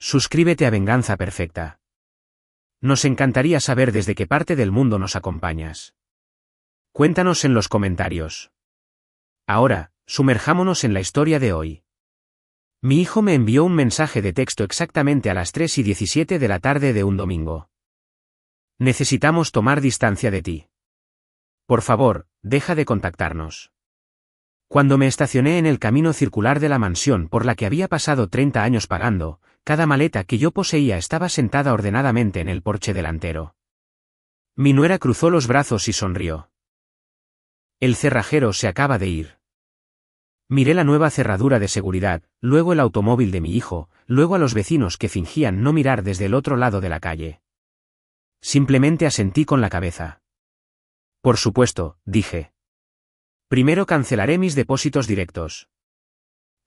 Suscríbete a Venganza Perfecta. Nos encantaría saber desde qué parte del mundo nos acompañas. Cuéntanos en los comentarios. Ahora, sumerjámonos en la historia de hoy. Mi hijo me envió un mensaje de texto exactamente a las 3:17 de la tarde de un domingo. Necesitamos tomar distancia de ti. Por favor, deja de contactarnos. Cuando me estacioné en el camino circular de la mansión por la que había pasado 30 años pagando, cada maleta que yo poseía estaba sentada ordenadamente en el porche delantero. Mi nuera cruzó los brazos y sonrió. El cerrajero se acaba de ir. Miré la nueva cerradura de seguridad, luego el automóvil de mi hijo, luego a los vecinos que fingían no mirar desde el otro lado de la calle. Simplemente asentí con la cabeza. Por supuesto, dije. Primero cancelaré mis depósitos directos.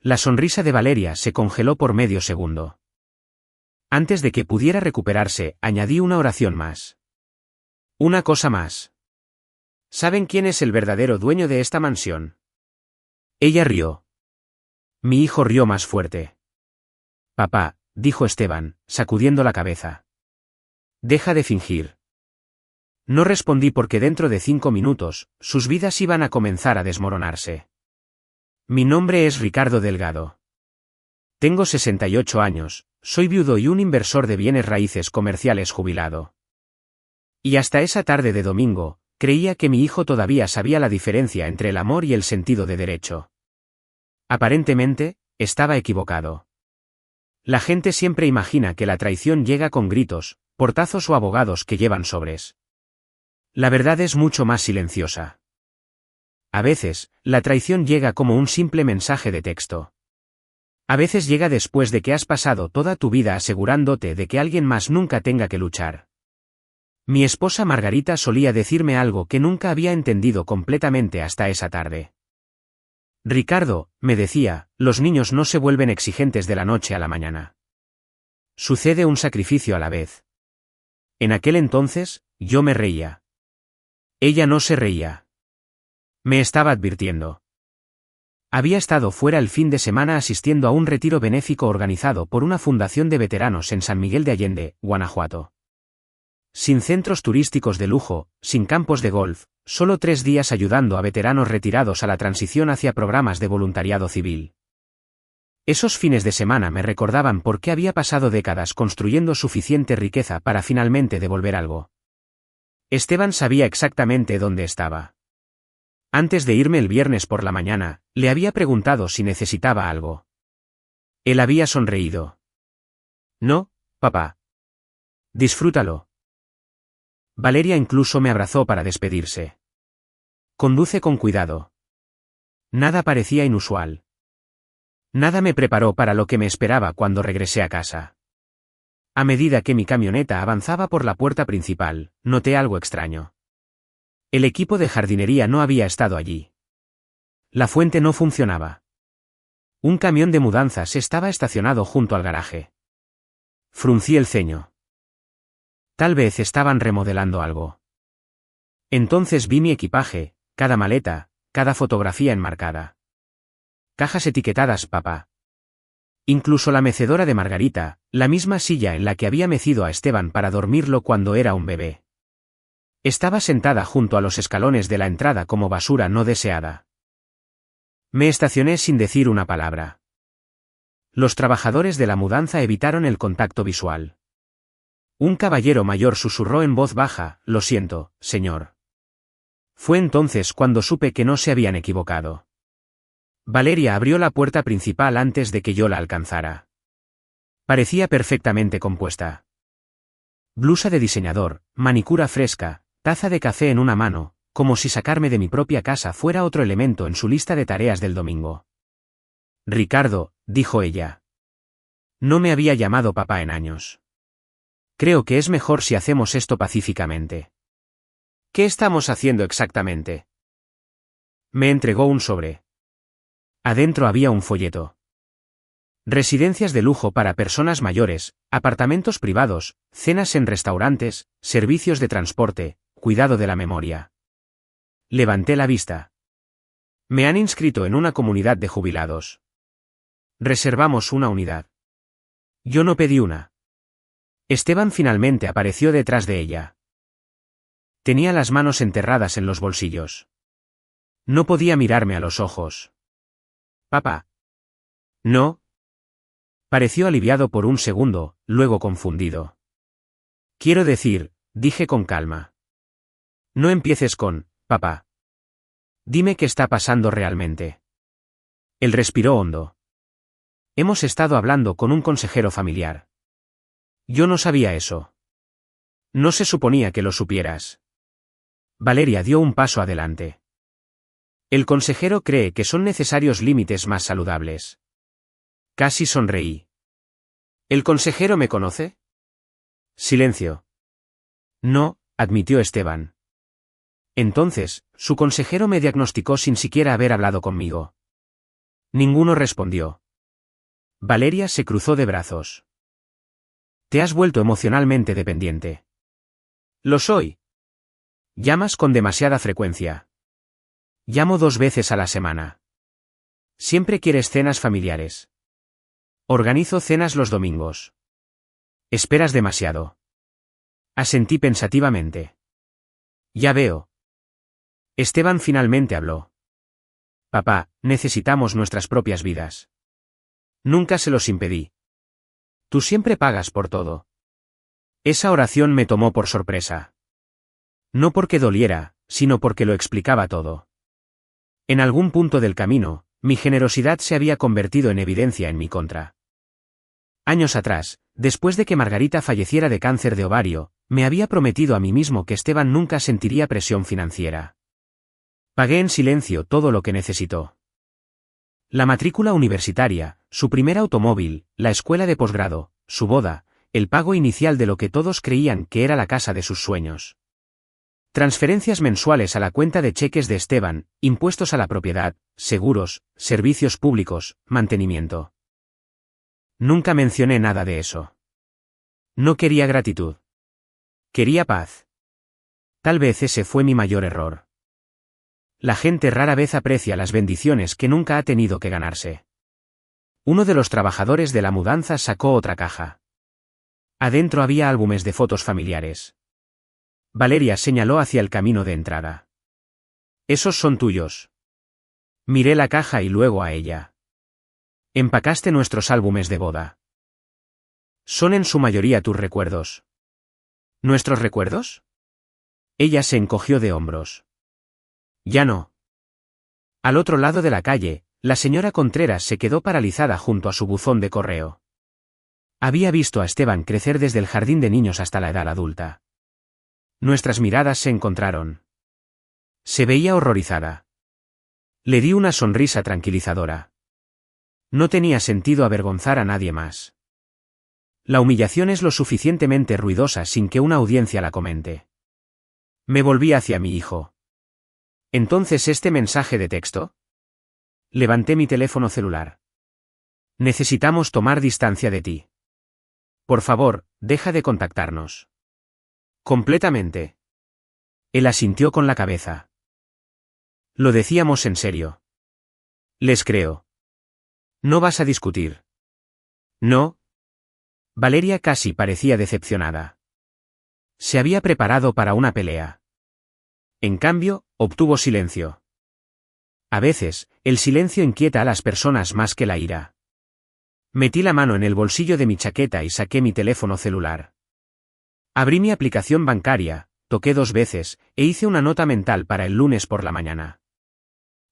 La sonrisa de Valeria se congeló por medio segundo. Antes de que pudiera recuperarse, añadí una oración más. Una cosa más. ¿Saben quién es el verdadero dueño de esta mansión? Ella rió. Mi hijo rió más fuerte. Papá, dijo Esteban, sacudiendo la cabeza. Deja de fingir. No respondí porque dentro de 5 minutos, sus vidas iban a comenzar a desmoronarse. Mi nombre es Ricardo Delgado. Tengo 68 años, soy viudo y un inversor de bienes raíces comerciales jubilado. Y hasta esa tarde de domingo, creía que mi hijo todavía sabía la diferencia entre el amor y el sentido de derecho. Aparentemente, estaba equivocado. La gente siempre imagina que la traición llega con gritos, portazos o abogados que llevan sobres. La verdad es mucho más silenciosa. A veces, la traición llega como un simple mensaje de texto. A veces llega después de que has pasado toda tu vida asegurándote de que alguien más nunca tenga que luchar. Mi esposa Margarita solía decirme algo que nunca había entendido completamente hasta esa tarde. Ricardo, me decía, los niños no se vuelven exigentes de la noche a la mañana. Sucede un sacrificio a la vez. En aquel entonces, yo me reía. Ella no se reía. Me estaba advirtiendo. Había estado fuera el fin de semana asistiendo a un retiro benéfico organizado por una fundación de veteranos en San Miguel de Allende, Guanajuato. Sin centros turísticos de lujo, sin campos de golf, solo 3 días ayudando a veteranos retirados a la transición hacia programas de voluntariado civil. Esos fines de semana me recordaban por qué había pasado décadas construyendo suficiente riqueza para finalmente devolver algo. Esteban sabía exactamente dónde estaba. Antes de irme el viernes por la mañana, le había preguntado si necesitaba algo. Él había sonreído. No, papá. Disfrútalo. Valeria incluso me abrazó para despedirse. Conduce con cuidado. Nada parecía inusual. Nada me preparó para lo que me esperaba cuando regresé a casa. A medida que mi camioneta avanzaba por la puerta principal, noté algo extraño. El equipo de jardinería no había estado allí. La fuente no funcionaba. Un camión de mudanzas estaba estacionado junto al garaje. Fruncí el ceño. Tal vez estaban remodelando algo. Entonces vi mi equipaje, cada maleta, cada fotografía enmarcada. Cajas etiquetadas, papá. Incluso la mecedora de Margarita, la misma silla en la que había mecido a Esteban para dormirlo cuando era un bebé. Estaba sentada junto a los escalones de la entrada como basura no deseada. Me estacioné sin decir una palabra. Los trabajadores de la mudanza evitaron el contacto visual. Un caballero mayor susurró en voz baja, «Lo siento, señor». Fue entonces cuando supe que no se habían equivocado. Valeria abrió la puerta principal antes de que yo la alcanzara. Parecía perfectamente compuesta. Blusa de diseñador, manicura fresca, taza de café en una mano, como si sacarme de mi propia casa fuera otro elemento en su lista de tareas del domingo. Ricardo, dijo ella. No me había llamado papá en años. Creo que es mejor si hacemos esto pacíficamente. ¿Qué estamos haciendo exactamente? Me entregó un sobre. Adentro había un folleto. Residencias de lujo para personas mayores, apartamentos privados, cenas en restaurantes, servicios de transporte, cuidado de la memoria. Levanté la vista. Me han inscrito en una comunidad de jubilados. Reservamos una unidad. Yo no pedí una. Esteban finalmente apareció detrás de ella. Tenía las manos enterradas en los bolsillos. No podía mirarme a los ojos. Papá. No. Pareció aliviado por un segundo, luego confundido. Quiero decir, dije con calma. No empieces con, papá. Dime qué está pasando realmente. Él respiró hondo. Hemos estado hablando con un consejero familiar. Yo no sabía eso. No se suponía que lo supieras. Valeria dio un paso adelante. El consejero cree que son necesarios límites más saludables. Casi sonreí. ¿El consejero me conoce? Silencio. No, admitió Esteban. Entonces, su consejero me diagnosticó sin siquiera haber hablado conmigo. Ninguno respondió. Valeria se cruzó de brazos. Te has vuelto emocionalmente dependiente. Lo soy. Llamas con demasiada frecuencia. Llamo 2 veces a la semana. Siempre quieres cenas familiares. Organizo cenas los domingos. Esperas demasiado. Asentí pensativamente. Ya veo. Esteban finalmente habló. Papá, necesitamos nuestras propias vidas. Nunca se los impedí. Tú siempre pagas por todo. Esa oración me tomó por sorpresa. No porque doliera, sino porque lo explicaba todo. En algún punto del camino, mi generosidad se había convertido en evidencia en mi contra. Años atrás, después de que Margarita falleciera de cáncer de ovario, me había prometido a mí mismo que Esteban nunca sentiría presión financiera. Pagué en silencio todo lo que necesitó. La matrícula universitaria, su primer automóvil, la escuela de posgrado, su boda, el pago inicial de lo que todos creían que era la casa de sus sueños. Transferencias mensuales a la cuenta de cheques de Esteban, impuestos a la propiedad, seguros, servicios públicos, mantenimiento. Nunca mencioné nada de eso. No quería gratitud. Quería paz. Tal vez ese fue mi mayor error. La gente rara vez aprecia las bendiciones que nunca ha tenido que ganarse. Uno de los trabajadores de la mudanza sacó otra caja. Adentro había álbumes de fotos familiares. Valeria señaló hacia el camino de entrada. Esos son tuyos. Miré la caja y luego a ella. Empacaste nuestros álbumes de boda. Son en su mayoría tus recuerdos. ¿Nuestros recuerdos? Ella se encogió de hombros. Ya no. Al otro lado de la calle, la señora Contreras se quedó paralizada junto a su buzón de correo. Había visto a Esteban crecer desde el jardín de niños hasta la edad adulta. Nuestras miradas se encontraron. Se veía horrorizada. Le di una sonrisa tranquilizadora. No tenía sentido avergonzar a nadie más. La humillación es lo suficientemente ruidosa sin que una audiencia la comente. Me volví hacia mi hijo. ¿Entonces este mensaje de texto? Levanté mi teléfono celular. Necesitamos tomar distancia de ti. Por favor, deja de contactarnos. Completamente. Él asintió con la cabeza. Lo decíamos en serio. Les creo. ¿No vas a discutir? No. Valeria casi parecía decepcionada. Se había preparado para una pelea. En cambio, obtuvo silencio. A veces, el silencio inquieta a las personas más que la ira. Metí la mano en el bolsillo de mi chaqueta y saqué mi teléfono celular. Abrí mi aplicación bancaria, toqué 2 veces, e hice una nota mental para el lunes por la mañana.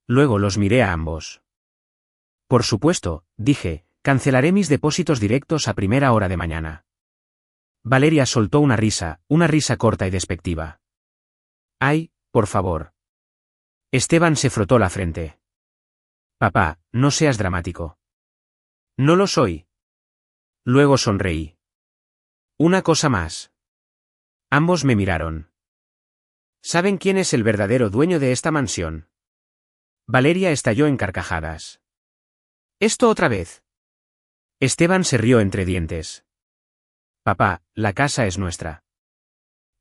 Luego los miré a ambos. Por supuesto, dije, cancelaré mis depósitos directos a primera hora de mañana. Valeria soltó una risa corta y despectiva. Ay, por favor. Esteban se frotó la frente. Papá, no seas dramático. No lo soy. Luego sonreí. Una cosa más. Ambos me miraron. ¿Saben quién es el verdadero dueño de esta mansión? Valeria estalló en carcajadas. ¿Esto otra vez? Esteban se rió entre dientes. Papá, la casa es nuestra.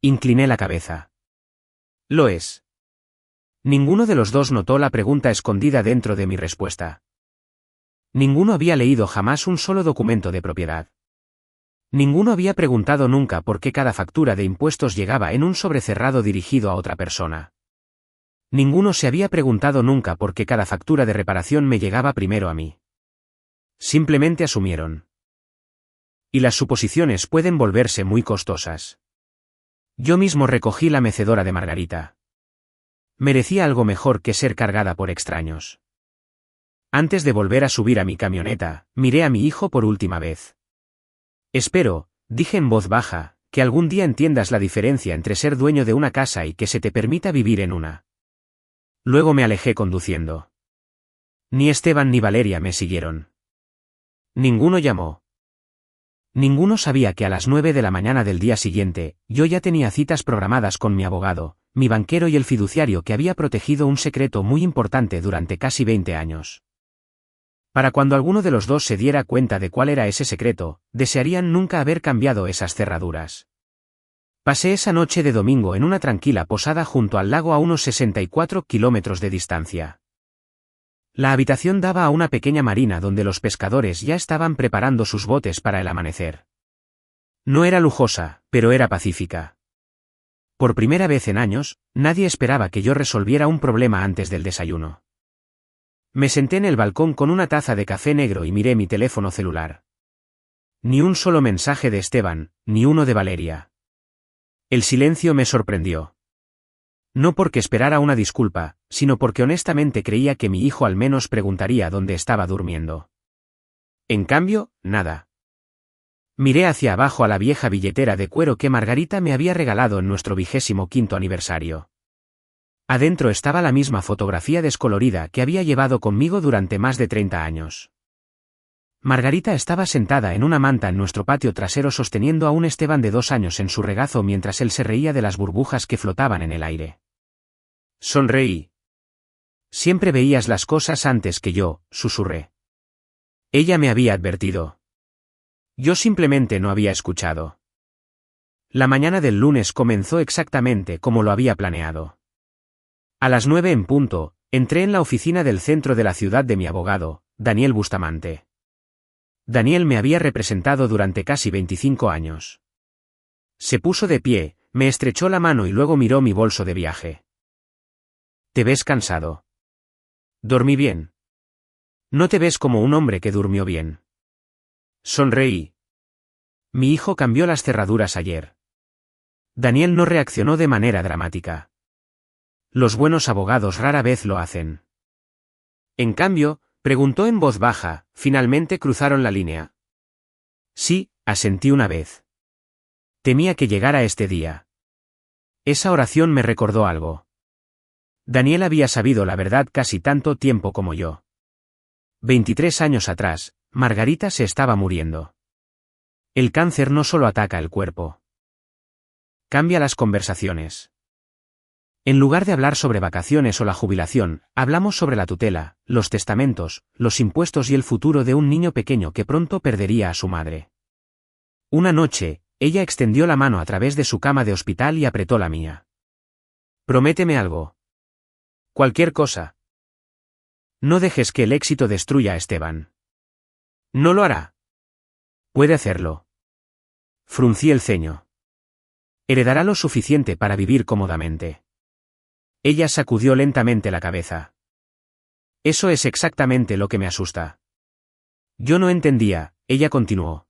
Incliné la cabeza. Lo es. Ninguno de los dos notó la pregunta escondida dentro de mi respuesta. Ninguno había leído jamás un solo documento de propiedad. Ninguno había preguntado nunca por qué cada factura de impuestos llegaba en un sobre cerrado dirigido a otra persona. Ninguno se había preguntado nunca por qué cada factura de reparación me llegaba primero a mí. Simplemente asumieron. Y las suposiciones pueden volverse muy costosas. Yo mismo recogí la mecedora de Margarita. Merecía algo mejor que ser cargada por extraños. Antes de volver a subir a mi camioneta, miré a mi hijo por última vez. Espero, dije en voz baja, que algún día entiendas la diferencia entre ser dueño de una casa y que se te permita vivir en una. Luego me alejé conduciendo. Ni Esteban ni Valeria me siguieron. Ninguno llamó. Ninguno sabía que a las 9 de la mañana del día siguiente, yo ya tenía citas programadas con mi abogado, mi banquero y el fiduciario que había protegido un secreto muy importante durante casi 20 años. Para cuando alguno de los dos se diera cuenta de cuál era ese secreto, desearían nunca haber cambiado esas cerraduras. Pasé esa noche de domingo en una tranquila posada junto al lago a unos 64 kilómetros de distancia. La habitación daba a una pequeña marina donde los pescadores ya estaban preparando sus botes para el amanecer. No era lujosa, pero era pacífica. Por primera vez en años, nadie esperaba que yo resolviera un problema antes del desayuno. Me senté en el balcón con una taza de café negro y miré mi teléfono celular. Ni un solo mensaje de Esteban, ni uno de Valeria. El silencio me sorprendió. No porque esperara una disculpa, sino porque honestamente creía que mi hijo al menos preguntaría dónde estaba durmiendo. En cambio, nada. Miré hacia abajo a la vieja billetera de cuero que Margarita me había regalado en nuestro 25º aniversario. Adentro estaba la misma fotografía descolorida que había llevado conmigo durante más de 30 años. Margarita estaba sentada en una manta en nuestro patio trasero sosteniendo a un Esteban de 2 años en su regazo mientras él se reía de las burbujas que flotaban en el aire. Sonreí. Siempre veías las cosas antes que yo, susurré. Ella me había advertido. Yo simplemente no había escuchado. La mañana del lunes comenzó exactamente como lo había planeado. A las 9 en punto, entré en la oficina del centro de la ciudad de mi abogado, Daniel Bustamante. Daniel me había representado durante casi 25 años. Se puso de pie, me estrechó la mano y luego miró mi bolso de viaje. ¿Te ves cansado? ¿Dormí bien? No te ves como un hombre que durmió bien. Sonreí. Mi hijo cambió las cerraduras ayer. Daniel no reaccionó de manera dramática. Los buenos abogados rara vez lo hacen. En cambio, preguntó en voz baja, ¿finalmente cruzaron la línea? Sí, asentí una vez. Temía que llegara este día. Esa oración me recordó algo. Daniel había sabido la verdad casi tanto tiempo como yo. 23 años atrás, Margarita se estaba muriendo. El cáncer no solo ataca el cuerpo. Cambia las conversaciones. En lugar de hablar sobre vacaciones o la jubilación, hablamos sobre la tutela, los testamentos, los impuestos y el futuro de un niño pequeño que pronto perdería a su madre. Una noche, ella extendió la mano a través de su cama de hospital y apretó la mía. Prométeme algo. Cualquier cosa. No dejes que el éxito destruya a Esteban. No lo hará. Puede hacerlo. Fruncí el ceño. Heredará lo suficiente para vivir cómodamente. Ella sacudió lentamente la cabeza. Eso es exactamente lo que me asusta. Yo no entendía, ella continuó.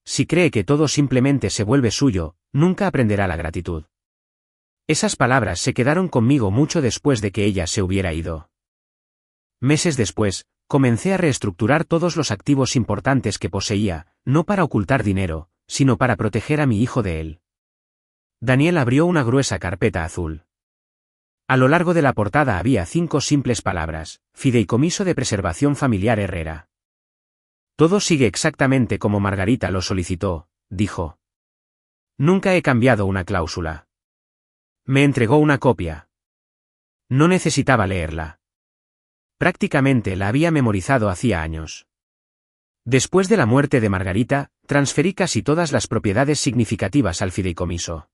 Si cree que todo simplemente se vuelve suyo, nunca aprenderá la gratitud. Esas palabras se quedaron conmigo mucho después de que ella se hubiera ido. Meses después, comencé a reestructurar todos los activos importantes que poseía, no para ocultar dinero, sino para proteger a mi hijo de él. Daniel abrió una gruesa carpeta azul. A lo largo de la portada había 5 simples palabras: Fideicomiso de Preservación Familiar Herrera. Todo sigue exactamente como Margarita lo solicitó, dijo. Nunca he cambiado una cláusula. Me entregó una copia. No necesitaba leerla. Prácticamente la había memorizado hacía años. Después de la muerte de Margarita, transferí casi todas las propiedades significativas al fideicomiso.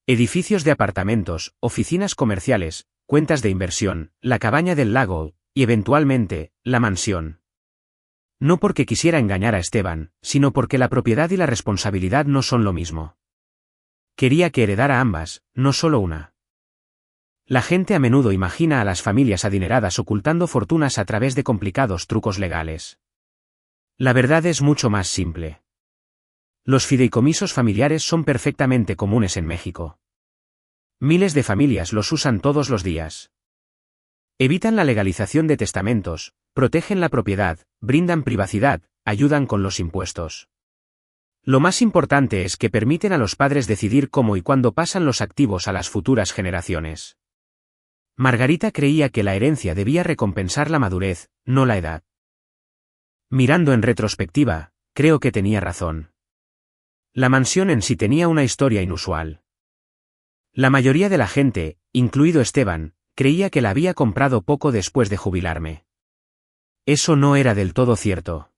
Edificios de apartamentos, oficinas comerciales, cuentas de inversión, la cabaña del lago, y eventualmente, la mansión. No porque quisiera engañar a Esteban, sino porque la propiedad y la responsabilidad no son lo mismo. Quería que heredara ambas, no solo una. La gente a menudo imagina a las familias adineradas ocultando fortunas a través de complicados trucos legales. La verdad es mucho más simple. Los fideicomisos familiares son perfectamente comunes en México. Miles de familias los usan todos los días. Evitan la legalización de testamentos, protegen la propiedad, brindan privacidad, ayudan con los impuestos. Lo más importante es que permiten a los padres decidir cómo y cuándo pasan los activos a las futuras generaciones. Margarita creía que la herencia debía recompensar la madurez, no la edad. Mirando en retrospectiva, creo que tenía razón. La mansión en sí tenía una historia inusual. La mayoría de la gente, incluido Esteban, creía que la había comprado poco después de jubilarme. Eso no era del todo cierto.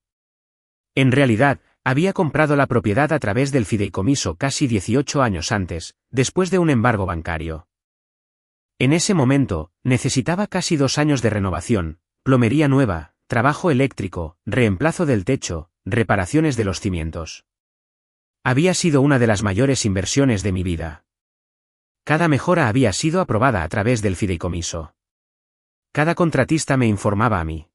En realidad, había comprado la propiedad a través del fideicomiso casi 18 años antes, después de un embargo bancario. En ese momento, necesitaba casi 2 años de renovación, plomería nueva, trabajo eléctrico, reemplazo del techo, reparaciones de los cimientos. Había sido una de las mayores inversiones de mi vida. Cada mejora había sido aprobada a través del fideicomiso. Cada contratista me informaba a mí.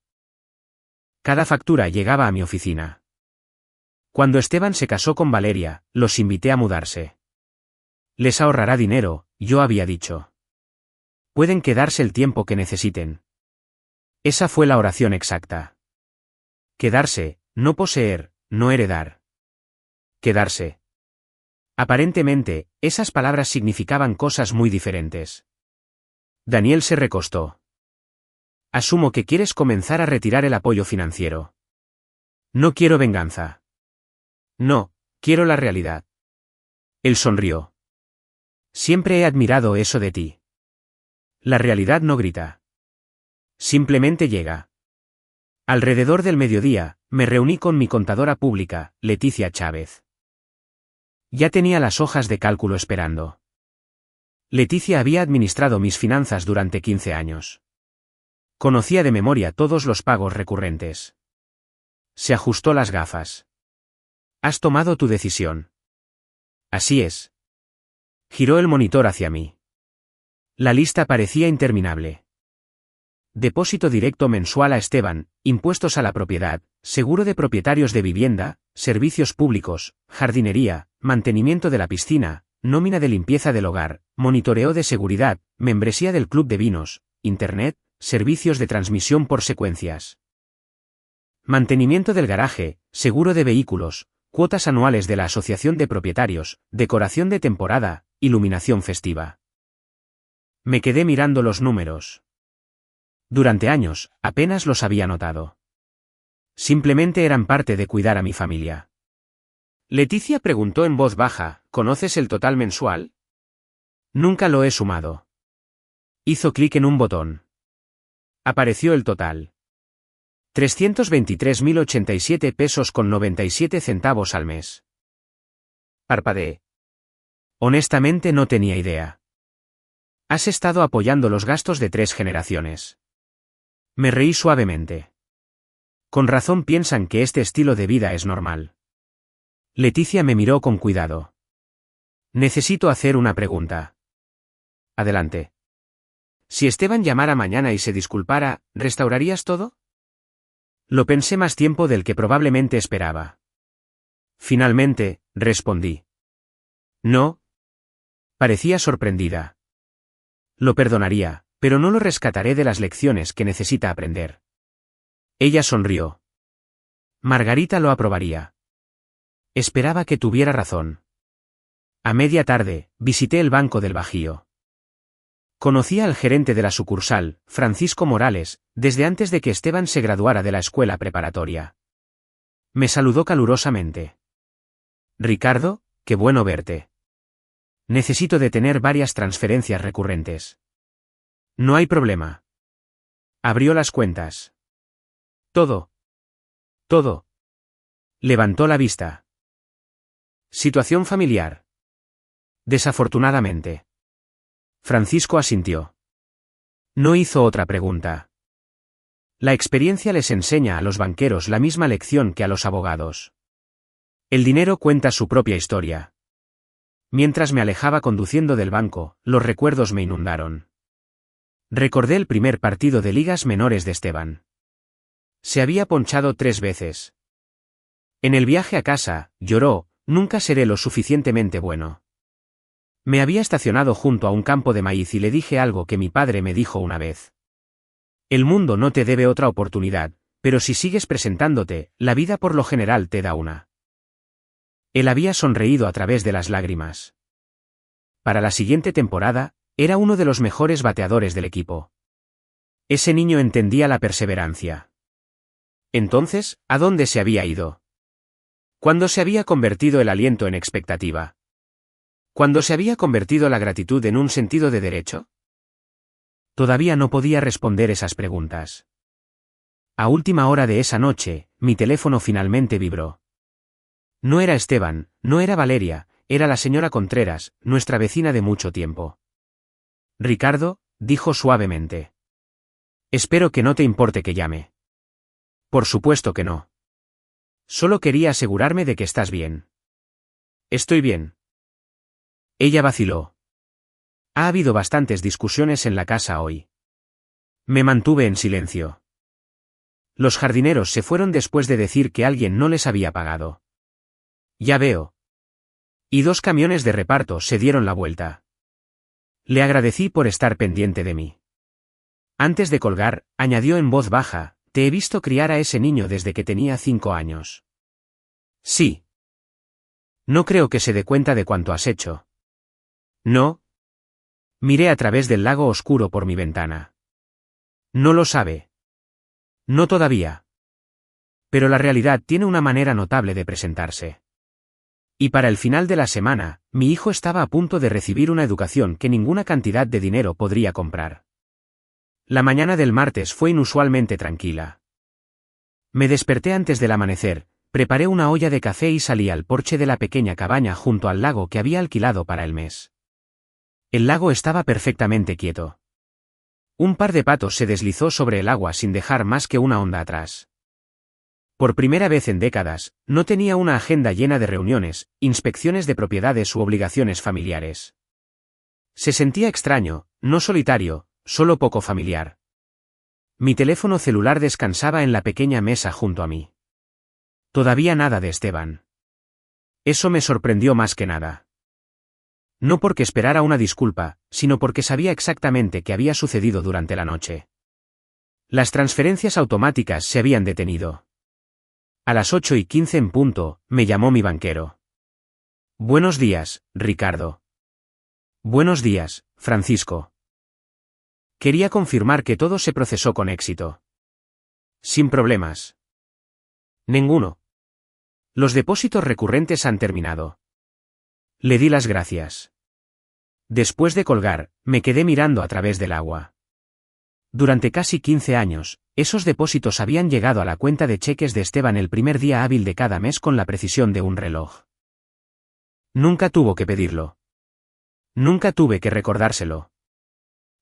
Cada factura llegaba a mi oficina. Cuando Esteban se casó con Valeria, los invité a mudarse. Les ahorrará dinero, yo había dicho. Pueden quedarse el tiempo que necesiten. Esa fue la oración exacta. Quedarse, no poseer, no heredar. Quedarse. Aparentemente, esas palabras significaban cosas muy diferentes. Daniel se recostó. Asumo que quieres comenzar a retirar el apoyo financiero. No quiero venganza. No, quiero la realidad. Él sonrió. Siempre he admirado eso de ti. La realidad no grita. Simplemente llega. Alrededor del mediodía, me reuní con mi contadora pública, Leticia Chávez. Ya tenía las hojas de cálculo esperando. Leticia había administrado mis finanzas durante 15 años. Conocía de memoria todos los pagos recurrentes. Se ajustó las gafas. ¿Has tomado tu decisión? Así es. Giró el monitor hacia mí. La lista parecía interminable. Depósito directo mensual a Esteban, impuestos a la propiedad, seguro de propietarios de vivienda, servicios públicos, jardinería, mantenimiento de la piscina, nómina de limpieza del hogar, monitoreo de seguridad, membresía del club de vinos, internet, servicios de transmisión por secuencias. Mantenimiento del garaje, seguro de vehículos, cuotas anuales de la asociación de propietarios, decoración de temporada, iluminación festiva. Me quedé mirando los números. Durante años, apenas los había notado. Simplemente eran parte de cuidar a mi familia. Leticia preguntó en voz baja, ¿conoces el total mensual? Nunca lo he sumado. Hizo clic en un botón. Apareció el total. 323.087 pesos con 97 centavos al mes. Parpadeé. Honestamente no tenía idea. Has estado apoyando los gastos de 3 generaciones. Me reí suavemente. Con razón piensan que este estilo de vida es normal. Leticia me miró con cuidado. Necesito hacer una pregunta. Adelante. Si Esteban llamara mañana y se disculpara, ¿restaurarías todo? Lo pensé más tiempo del que probablemente esperaba. Finalmente, respondí. No. Parecía sorprendida. Lo perdonaría, pero no lo rescataré de las lecciones que necesita aprender. Ella sonrió. Margarita lo aprobaría. Esperaba que tuviera razón. A media tarde, visité el Banco del Bajío. Conocía al gerente de la sucursal, Francisco Morales, desde antes de que Esteban se graduara de la escuela preparatoria. Me saludó calurosamente. Ricardo, qué bueno verte. Necesito detener varias transferencias recurrentes. No hay problema. Abrió las cuentas. Todo. Levantó la vista. Situación familiar. Desafortunadamente. Francisco asintió. No hizo otra pregunta. La experiencia les enseña a los banqueros la misma lección que a los abogados. El dinero cuenta su propia historia. Mientras me alejaba conduciendo del banco, los recuerdos me inundaron. Recordé el primer partido de ligas menores de Esteban. Se había ponchado 3 veces. En el viaje a casa, lloró: nunca seré lo suficientemente bueno. Me había estacionado junto a un campo de maíz y le dije algo que mi padre me dijo una vez. El mundo no te debe otra oportunidad, pero si sigues presentándote, la vida por lo general te da una. Él había sonreído a través de las lágrimas. Para la siguiente temporada, era uno de los mejores bateadores del equipo. Ese niño entendía la perseverancia. Entonces, ¿a dónde se había ido? ¿Cuándo se había convertido el aliento en expectativa? ¿Cuándo se había convertido la gratitud en un sentido de derecho? Todavía no podía responder esas preguntas. A última hora de esa noche, mi teléfono finalmente vibró. No era Esteban, no era Valeria, era la señora Contreras, nuestra vecina de mucho tiempo. Ricardo, dijo suavemente. Espero que no te importe que llame. Por supuesto que no. Solo quería asegurarme de que estás bien. Estoy bien. Ella vaciló. Ha habido bastantes discusiones en la casa hoy. Me mantuve en silencio. Los jardineros se fueron después de decir que alguien no les había pagado. Ya veo. Y 2 camiones de reparto se dieron la vuelta. Le agradecí por estar pendiente de mí. Antes de colgar, añadió en voz baja: te he visto criar a ese niño desde que tenía 5 años. Sí. No creo que se dé cuenta de cuánto has hecho. ¿No? Miré a través del lago oscuro por mi ventana. No lo sabe. No todavía. Pero la realidad tiene una manera notable de presentarse. Y para el final de la semana, mi hijo estaba a punto de recibir una educación que ninguna cantidad de dinero podría comprar. La mañana del martes fue inusualmente tranquila. Me desperté antes del amanecer, preparé una olla de café y salí al porche de la pequeña cabaña junto al lago que había alquilado para el mes. El lago estaba perfectamente quieto. Un par de patos se deslizó sobre el agua sin dejar más que una onda atrás. Por primera vez en décadas, no tenía una agenda llena de reuniones, inspecciones de propiedades u obligaciones familiares. Se sentía extraño, no solitario, solo poco familiar. Mi teléfono celular descansaba en la pequeña mesa junto a mí. Todavía nada de Esteban. Eso me sorprendió más que nada. No porque esperara una disculpa, sino porque sabía exactamente qué había sucedido durante la noche. Las transferencias automáticas se habían detenido. A las 8:15 en punto, me llamó mi banquero. Buenos días, Ricardo. Buenos días, Francisco. Quería confirmar que todo se procesó con éxito. Sin problemas. Ninguno. Los depósitos recurrentes han terminado. Le di las gracias. Después de colgar, me quedé mirando a través del agua. Durante casi 15 años, esos depósitos habían llegado a la cuenta de cheques de Esteban el primer día hábil de cada mes con la precisión de un reloj. Nunca tuvo que pedirlo. Nunca tuve que recordárselo.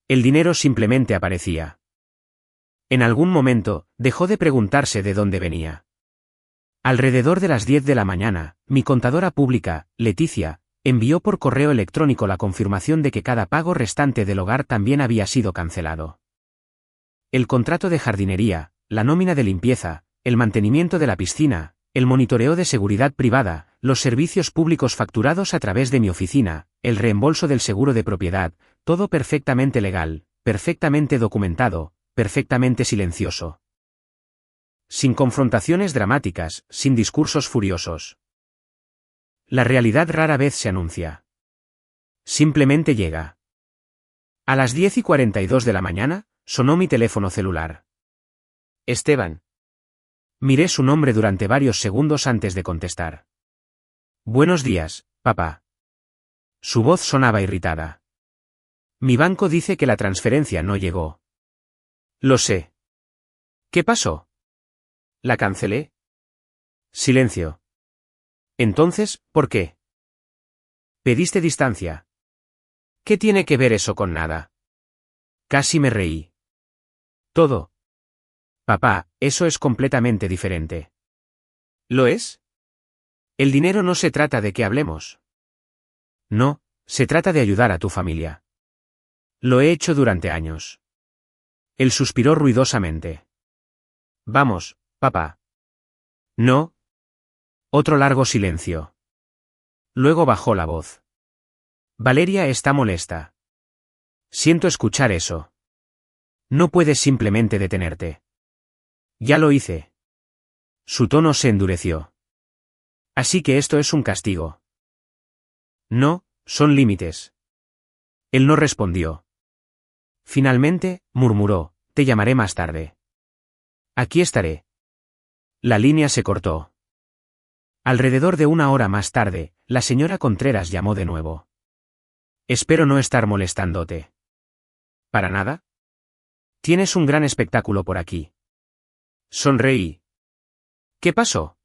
El dinero simplemente aparecía. En algún momento, dejó de preguntarse de dónde venía. Alrededor de las 10 de la mañana, mi contadora pública, Leticia, envió por correo electrónico la confirmación de que cada pago restante del hogar también había sido cancelado. El contrato de jardinería, la nómina de limpieza, el mantenimiento de la piscina, el monitoreo de seguridad privada, los servicios públicos facturados a través de mi oficina, el reembolso del seguro de propiedad, todo perfectamente legal, perfectamente documentado, perfectamente silencioso. Sin confrontaciones dramáticas, sin discursos furiosos. La realidad rara vez se anuncia. Simplemente llega. A las 10:42 de la mañana, sonó mi teléfono celular. Esteban. Miré su nombre durante varios segundos antes de contestar. Buenos días, papá. Su voz sonaba irritada. Mi banco dice que la transferencia no llegó. Lo sé. ¿Qué pasó? ¿La cancelé? Silencio. Entonces, ¿por qué? Pediste distancia. ¿Qué tiene que ver eso con nada? Casi me reí. Todo. Papá, eso es completamente diferente. ¿Lo es? El dinero no se trata de que hablemos. No, se trata de ayudar a tu familia. Lo he hecho durante años. Él suspiró ruidosamente. Vamos, papá. No. Otro largo silencio. Luego bajó la voz. Valeria está molesta. Siento escuchar eso. No puedes simplemente detenerte. Ya lo hice. Su tono se endureció. Así que esto es un castigo. No, son límites. Él no respondió. Finalmente, murmuró, te llamaré más tarde. Aquí estaré. La línea se cortó. Alrededor de 1 hora más tarde, la señora Contreras llamó de nuevo. Espero no estar molestándote. ¿Para nada? Tienes un gran espectáculo por aquí. Sonreí. ¿Qué pasó?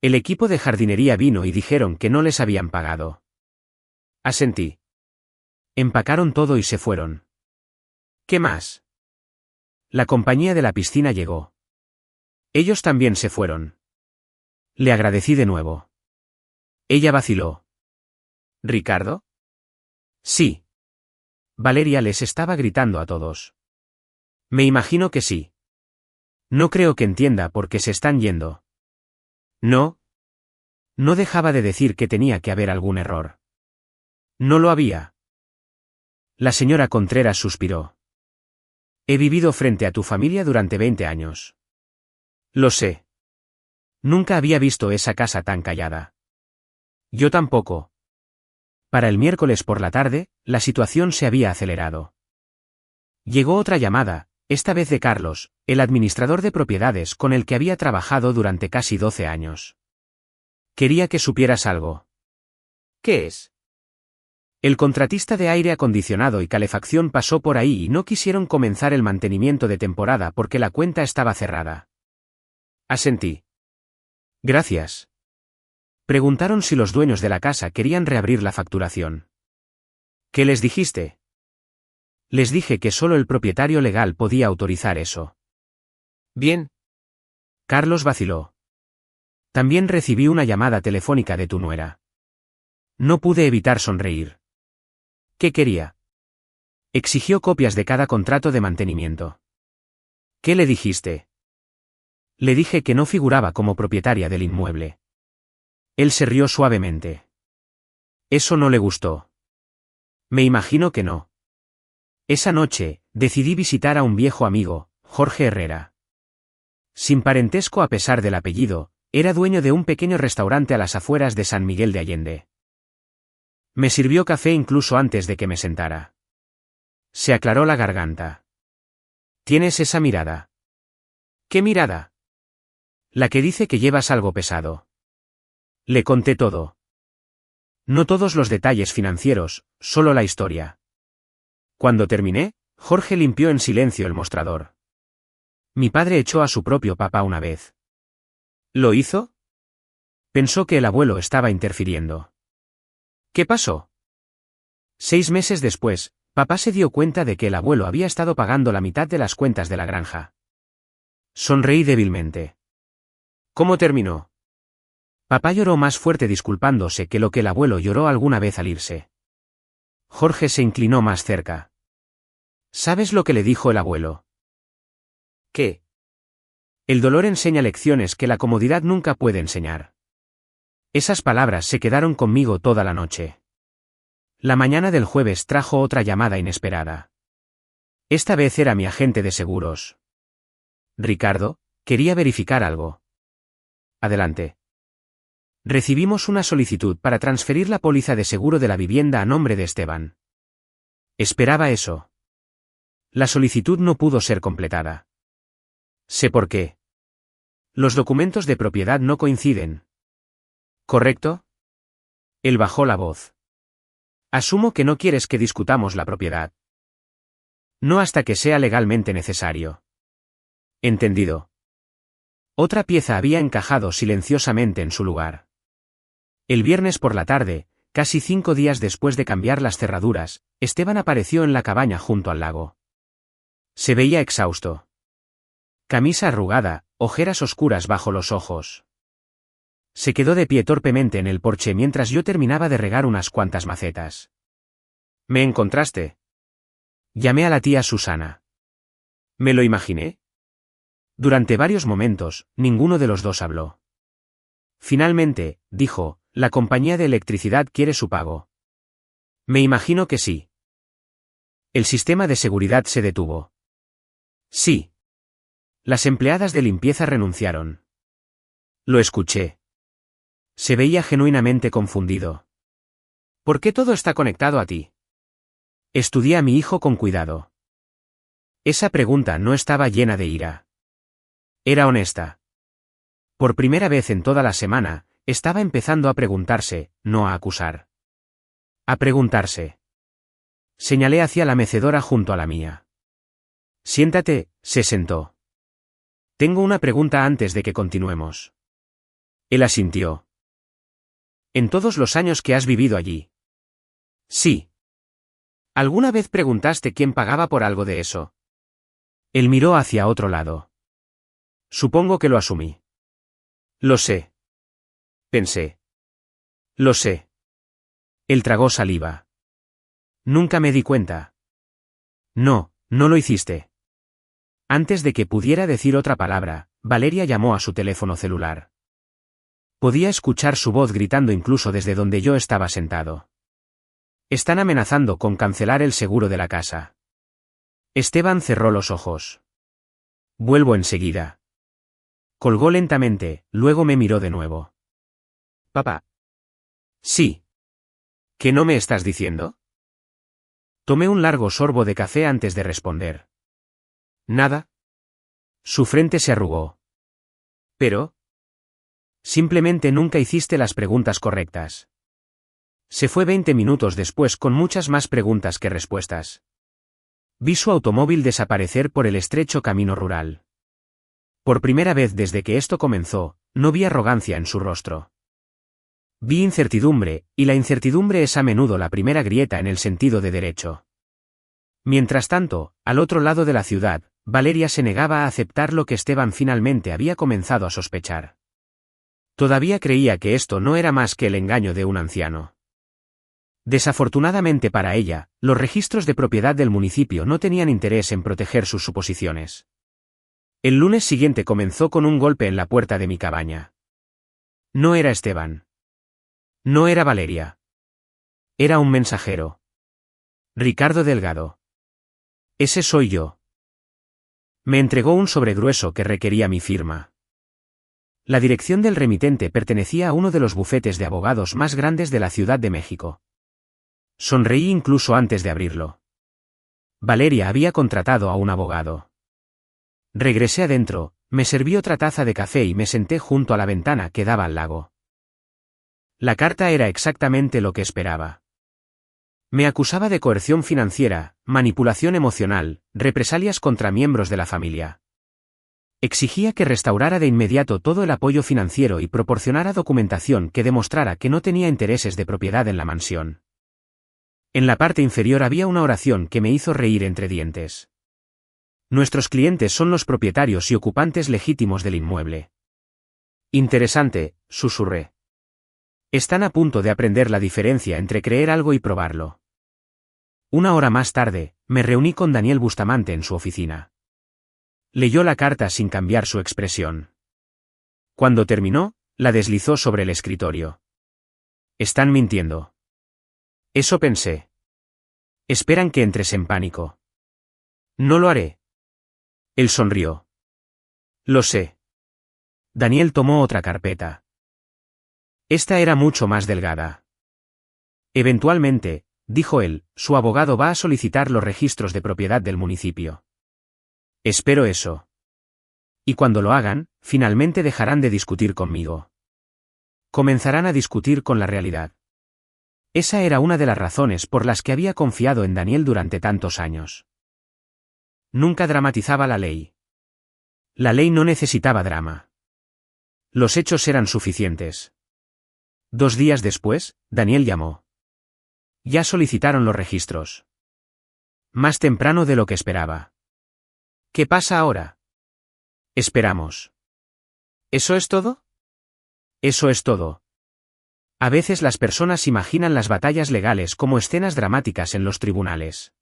El equipo de jardinería vino y dijeron que no les habían pagado. Asentí. Empacaron todo y se fueron. ¿Qué más? La compañía de la piscina llegó. Ellos también se fueron. Le agradecí de nuevo. Ella vaciló. ¿Ricardo? Sí. Valeria les estaba gritando a todos. Me imagino que sí. No creo que entienda por qué se están yendo. No. No dejaba de decir que tenía que haber algún error. No lo había. La señora Contreras suspiró. He vivido frente a tu familia durante 20 años. Lo sé. Nunca había visto esa casa tan callada. Yo tampoco. Para el miércoles por la tarde, la situación se había acelerado. Llegó otra llamada, esta vez de Carlos, el administrador de propiedades con el que había trabajado durante casi 12 años. Quería que supieras algo. ¿Qué es? El contratista de aire acondicionado y calefacción pasó por ahí y no quisieron comenzar el mantenimiento de temporada porque la cuenta estaba cerrada. Asentí. Gracias. Preguntaron si los dueños de la casa querían reabrir la facturación. ¿Qué les dijiste? Les dije que solo el propietario legal podía autorizar eso. Bien. Carlos vaciló. También recibí una llamada telefónica de tu nuera. No pude evitar sonreír. ¿Qué quería? Exigió copias de cada contrato de mantenimiento. ¿Qué le dijiste? Le dije que no figuraba como propietaria del inmueble. Él se rió suavemente. Eso no le gustó. Me imagino que no. Esa noche, decidí visitar a un viejo amigo, Jorge Herrera. Sin parentesco a pesar del apellido, era dueño de un pequeño restaurante a las afueras de San Miguel de Allende. Me sirvió café incluso antes de que me sentara. Se aclaró la garganta. ¿Tienes esa mirada? ¿Qué mirada? La que dice que llevas algo pesado. Le conté todo. No todos los detalles financieros, solo la historia. Cuando terminé, Jorge limpió en silencio el mostrador. Mi padre echó a su propio papá una vez. ¿Lo hizo? Pensó que el abuelo estaba interfiriendo. ¿Qué pasó? 6 meses después, papá se dio cuenta de que el abuelo había estado pagando la mitad de las cuentas de la granja. Sonreí débilmente. ¿Cómo terminó? Papá lloró más fuerte disculpándose que lo que el abuelo lloró alguna vez al irse. Jorge se inclinó más cerca. ¿Sabes lo que le dijo el abuelo? ¿Qué? El dolor enseña lecciones que la comodidad nunca puede enseñar. Esas palabras se quedaron conmigo toda la noche. La mañana del jueves trajo otra llamada inesperada. Esta vez era mi agente de seguros. Ricardo, quería verificar algo. Adelante. Recibimos una solicitud para transferir la póliza de seguro de la vivienda a nombre de Esteban. Esperaba eso. La solicitud no pudo ser completada. Sé por qué. Los documentos de propiedad no coinciden. ¿Correcto? Él bajó la voz. Asumo que no quieres que discutamos la propiedad. No hasta que sea legalmente necesario. Entendido. Otra pieza había encajado silenciosamente en su lugar. El viernes por la tarde, casi 5 días después de cambiar las cerraduras, Esteban apareció en la cabaña junto al lago. Se veía exhausto. Camisa arrugada, ojeras oscuras bajo los ojos. Se quedó de pie torpemente en el porche mientras yo terminaba de regar unas cuantas macetas. ¿Me encontraste? Llamé a la tía Susana. Me lo imaginé. Durante varios momentos, ninguno de los dos habló. Finalmente, dijo, la compañía de electricidad quiere su pago. Me imagino que sí. El sistema de seguridad se detuvo. Sí. Las empleadas de limpieza renunciaron. Lo escuché. Se veía genuinamente confundido. ¿Por qué todo está conectado a ti? Estudié a mi hijo con cuidado. Esa pregunta no estaba llena de ira. Era honesta. Por primera vez en toda la semana, estaba empezando a preguntarse, no a acusar. A preguntarse. Señalé hacia la mecedora junto a la mía. Siéntate, se sentó. Tengo una pregunta antes de que continuemos. Él asintió. ¿En todos los años que has vivido allí? Sí. ¿Alguna vez preguntaste quién pagaba por algo de eso? Él miró hacia otro lado. Supongo que lo asumí. Lo sé. Pensé. Lo sé. Él tragó saliva. Nunca me di cuenta. No, no lo hiciste. Antes de que pudiera decir otra palabra, Valeria llamó a su teléfono celular. Podía escuchar su voz gritando incluso desde donde yo estaba sentado. Están amenazando con cancelar el seguro de la casa. Esteban cerró los ojos. Vuelvo enseguida. Colgó lentamente, luego me miró de nuevo. Papá. Sí. ¿Qué no me estás diciendo? Tomé un largo sorbo de café antes de responder. Nada. Su frente se arrugó. Pero... simplemente nunca hiciste las preguntas correctas. Se fue 20 minutos después con muchas más preguntas que respuestas. Vi su automóvil desaparecer por el estrecho camino rural. Por primera vez desde que esto comenzó, no vi arrogancia en su rostro. Vi incertidumbre, y la incertidumbre es a menudo la primera grieta en el sentido de derecho. Mientras tanto, al otro lado de la ciudad, Valeria se negaba a aceptar lo que Esteban finalmente había comenzado a sospechar. Todavía creía que esto no era más que el engaño de un anciano. Desafortunadamente para ella, los registros de propiedad del municipio no tenían interés en proteger sus suposiciones. El lunes siguiente comenzó con un golpe en la puerta de mi cabaña. No era Esteban. No era Valeria. Era un mensajero. Ricardo Delgado. Ese soy yo. Me entregó un sobre grueso que requería mi firma. La dirección del remitente pertenecía a uno de los bufetes de abogados más grandes de la Ciudad de México. Sonreí incluso antes de abrirlo. Valeria había contratado a un abogado. Regresé adentro, me serví otra taza de café y me senté junto a la ventana que daba al lago. La carta era exactamente lo que esperaba. Me acusaba de coerción financiera, manipulación emocional, represalias contra miembros de la familia. Exigía que restaurara de inmediato todo el apoyo financiero y proporcionara documentación que demostrara que no tenía intereses de propiedad en la mansión. En la parte inferior había una oración que me hizo reír entre dientes. Nuestros clientes son los propietarios y ocupantes legítimos del inmueble. Interesante, susurré. Están a punto de aprender la diferencia entre creer algo y probarlo. Una hora más tarde, me reuní con Daniel Bustamante en su oficina. Leyó la carta sin cambiar su expresión. Cuando terminó, la deslizó sobre el escritorio. Están mintiendo. Eso pensé. Esperan que entres en pánico. No lo haré. Él sonrió. Lo sé. Daniel tomó otra carpeta. Esta era mucho más delgada. Eventualmente, dijo él, su abogado va a solicitar los registros de propiedad del municipio. Espero eso. Y cuando lo hagan, finalmente dejarán de discutir conmigo. Comenzarán a discutir con la realidad. Esa era una de las razones por las que había confiado en Daniel durante tantos años. Nunca dramatizaba la ley. La ley no necesitaba drama. Los hechos eran suficientes. 2 días después, Daniel llamó. Ya solicitaron los registros. Más temprano de lo que esperaba. ¿Qué pasa ahora? Esperamos. ¿Eso es todo? Eso es todo. A veces las personas imaginan las batallas legales como escenas dramáticas en los tribunales.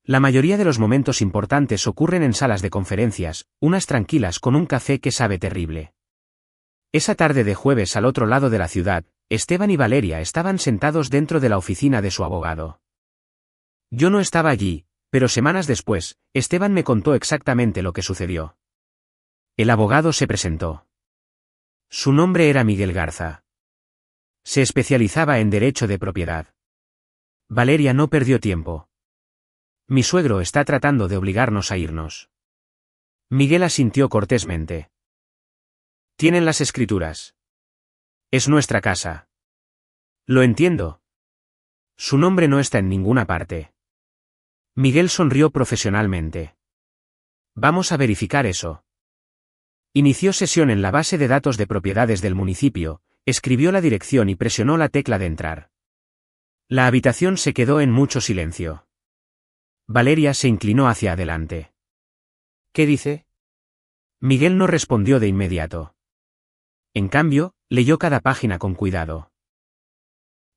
La mayoría de los momentos importantes ocurren en salas de conferencias, unas tranquilas con un café que sabe terrible. Esa tarde de jueves al otro lado de la ciudad, Esteban y Valeria estaban sentados dentro de la oficina de su abogado. Yo no estaba allí, pero semanas después, Esteban me contó exactamente lo que sucedió. El abogado se presentó. Su nombre era Miguel Garza. Se especializaba en derecho de propiedad. Valeria no perdió tiempo. Mi suegro está tratando de obligarnos a irnos. Miguel asintió cortésmente. Tienen las escrituras. Es nuestra casa. Lo entiendo. Su nombre no está en ninguna parte. Miguel sonrió profesionalmente. Vamos a verificar eso. Inició sesión en la base de datos de propiedades del municipio, escribió la dirección y presionó la tecla de entrar. La habitación se quedó en mucho silencio. Valeria se inclinó hacia adelante. ¿Qué dice? Miguel no respondió de inmediato. En cambio, leyó cada página con cuidado.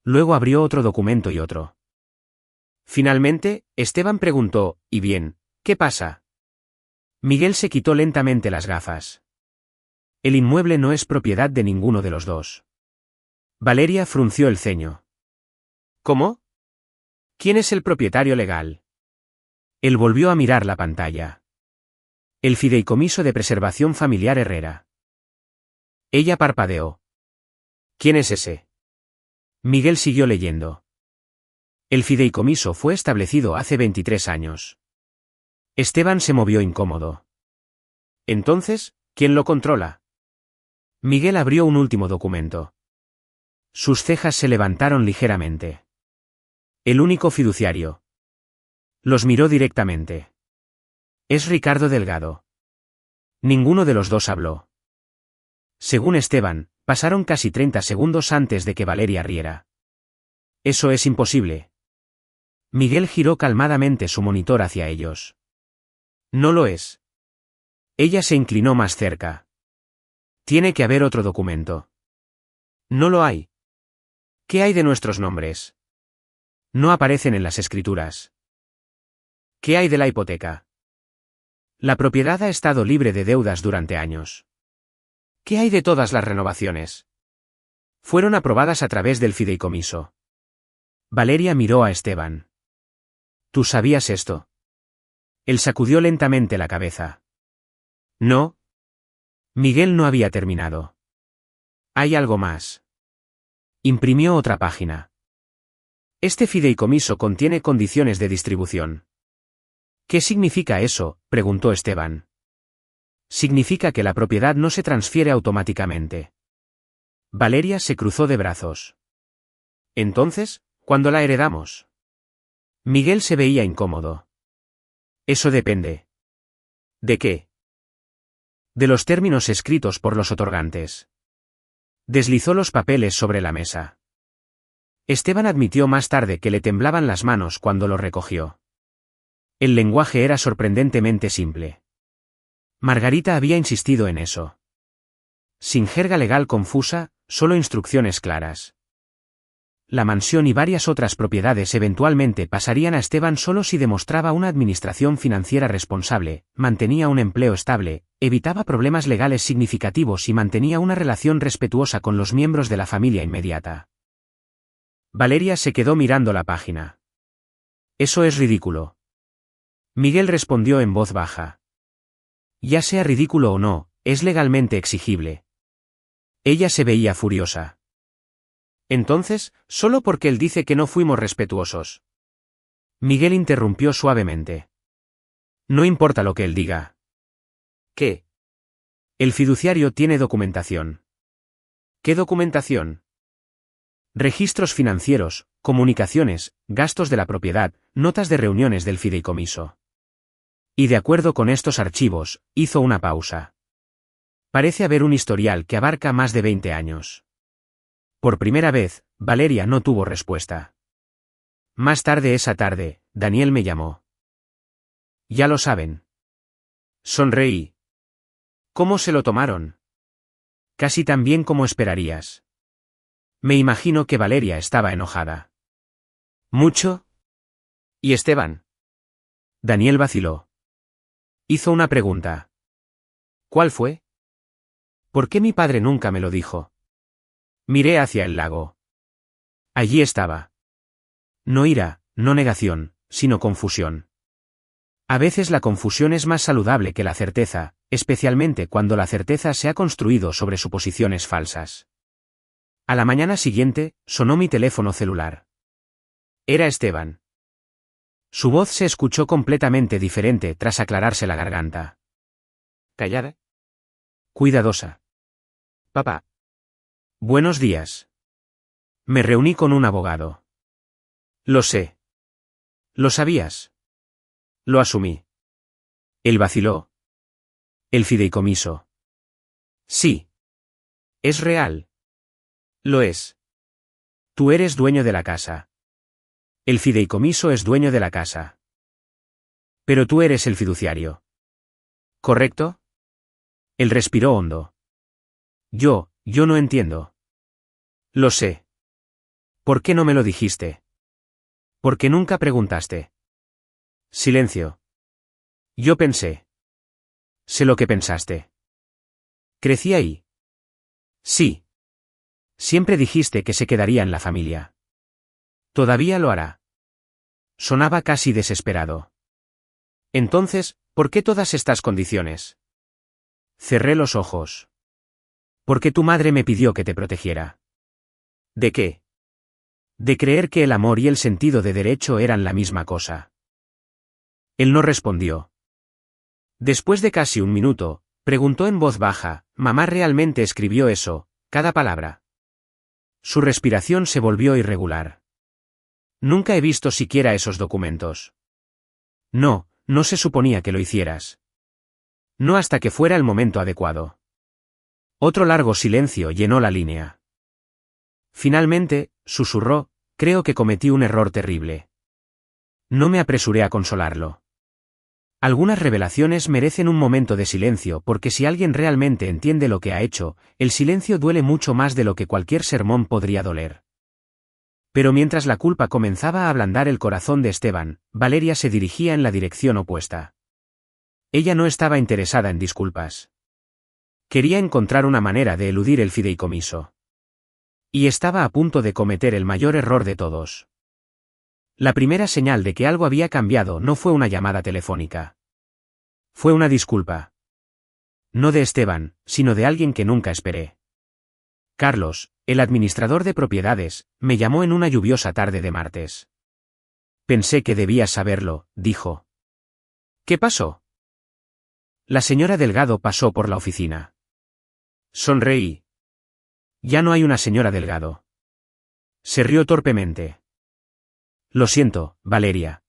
Luego abrió otro documento y otro. Finalmente, Esteban preguntó, ¿y bien, qué pasa? Miguel se quitó lentamente las gafas. El inmueble no es propiedad de ninguno de los dos. Valeria frunció el ceño. ¿Cómo? ¿Quién es el propietario legal? Él volvió a mirar la pantalla. El Fideicomiso de Preservación Familiar Herrera. Ella parpadeó. ¿Quién es ese? Miguel siguió leyendo. El fideicomiso fue establecido hace 23 años. Esteban se movió incómodo. Entonces, ¿quién lo controla? Miguel abrió un último documento. Sus cejas se levantaron ligeramente. El único fiduciario. Los miró directamente. Es Ricardo Delgado. Ninguno de los dos habló. Según Esteban, pasaron casi 30 segundos antes de que Valeria riera. Eso es imposible. Miguel giró calmadamente su monitor hacia ellos. No lo es. Ella se inclinó más cerca. Tiene que haber otro documento. No lo hay. ¿Qué hay de nuestros nombres? No aparecen en las escrituras. ¿Qué hay de la hipoteca? La propiedad ha estado libre de deudas durante años. ¿Qué hay de todas las renovaciones? Fueron aprobadas a través del fideicomiso. Valeria miró a Esteban. ¿Tú sabías esto? Él sacudió lentamente la cabeza. No. Miguel no había terminado. Hay algo más. Imprimió otra página. Este fideicomiso contiene condiciones de distribución. ¿Qué significa eso?, preguntó Esteban. Significa que la propiedad no se transfiere automáticamente. Valeria se cruzó de brazos. Entonces, ¿cuándo la heredamos? Miguel se veía incómodo. Eso depende. ¿De qué? De los términos escritos por los otorgantes. Deslizó los papeles sobre la mesa. Esteban admitió más tarde que le temblaban las manos cuando lo recogió. El lenguaje era sorprendentemente simple. Margarita había insistido en eso. Sin jerga legal confusa, solo instrucciones claras. La mansión y varias otras propiedades eventualmente pasarían a Esteban solo si demostraba una administración financiera responsable, mantenía un empleo estable, evitaba problemas legales significativos y mantenía una relación respetuosa con los miembros de la familia inmediata. Valeria se quedó mirando la página. Eso es ridículo. Miguel respondió en voz baja. Ya sea ridículo o no, es legalmente exigible. Ella se veía furiosa. Entonces, solo porque él dice que no fuimos respetuosos. Miguel interrumpió suavemente. No importa lo que él diga. ¿Qué? El fiduciario tiene documentación. ¿Qué documentación? Registros financieros, comunicaciones, gastos de la propiedad, notas de reuniones del fideicomiso. Y de acuerdo con estos archivos, hizo una pausa. Parece haber un historial que abarca más de 20 años. Por primera vez, Valeria no tuvo respuesta. Más tarde esa tarde, Daniel me llamó. Ya lo saben. Sonreí. ¿Cómo se lo tomaron? Casi tan bien como esperarías. Me imagino que Valeria estaba enojada. ¿Mucho? ¿Y Esteban? Daniel vaciló. Hizo una pregunta. ¿Cuál fue? ¿Por qué mi padre nunca me lo dijo? Miré hacia el lago. Allí estaba. No ira, no negación, sino confusión. A veces la confusión es más saludable que la certeza, especialmente cuando la certeza se ha construido sobre suposiciones falsas. A la mañana siguiente, sonó mi teléfono celular. Era Esteban. Su voz se escuchó completamente diferente tras aclararse la garganta. ¿Callada? Cuidadosa. Papá. Buenos días. Me reuní con un abogado. Lo sé. ¿Lo sabías? Lo asumí. Él vaciló. El fideicomiso. Sí. Es real. Lo es. Tú eres dueño de la casa. El fideicomiso es dueño de la casa. Pero tú eres el fiduciario. ¿Correcto? Él respiró hondo. Yo no entiendo. Lo sé. ¿Por qué no me lo dijiste? ¿Por qué nunca preguntaste? Silencio. Yo pensé. Sé lo que pensaste. Crecí ahí. Sí. Siempre dijiste que se quedaría en la familia. Todavía lo hará. Sonaba casi desesperado. Entonces, ¿por qué todas estas condiciones? Cerré los ojos. Porque tu madre me pidió que te protegiera. ¿De qué? De creer que el amor y el sentido de derecho eran la misma cosa. Él no respondió. Después de casi un minuto, preguntó en voz baja, ¿mamá realmente escribió eso, cada palabra? Su respiración se volvió irregular. Nunca he visto siquiera esos documentos. No se suponía que lo hicieras. No hasta que fuera el momento adecuado. Otro largo silencio llenó la línea. Finalmente, susurró, creo que cometí un error terrible. No me apresuré a consolarlo. Algunas revelaciones merecen un momento de silencio porque si alguien realmente entiende lo que ha hecho, el silencio duele mucho más de lo que cualquier sermón podría doler. Pero mientras la culpa comenzaba a ablandar el corazón de Esteban, Valeria se dirigía en la dirección opuesta. Ella no estaba interesada en disculpas. Quería encontrar una manera de eludir el fideicomiso. Y estaba a punto de cometer el mayor error de todos. La primera señal de que algo había cambiado no fue una llamada telefónica. Fue una disculpa. No de Esteban, sino de alguien que nunca esperé. Carlos, el administrador de propiedades, me llamó en una lluviosa tarde de martes. Pensé que debías saberlo, dijo. ¿Qué pasó? La señora Delgado pasó por la oficina. Sonreí. Ya no hay una señora Delgado. Se rió torpemente. Lo siento, Valeria.